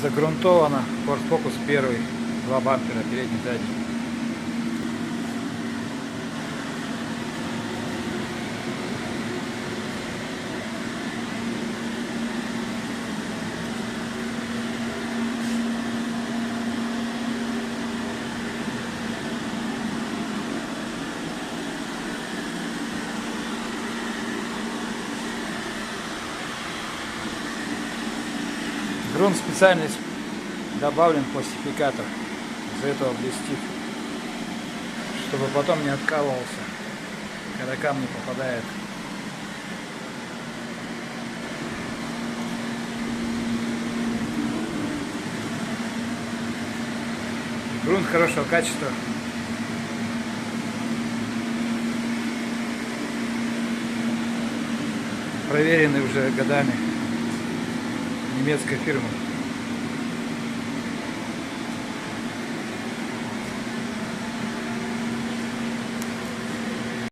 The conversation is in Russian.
Загрунтовано. Ford Focus первый. Два бампера, передний, задний. Грунт специально добавлен пластификатор, из-за этого блестит, чтобы потом не откалывался, когда камни попадают. Грунт хорошего качества. Проверенный уже годами немецкой фирмы.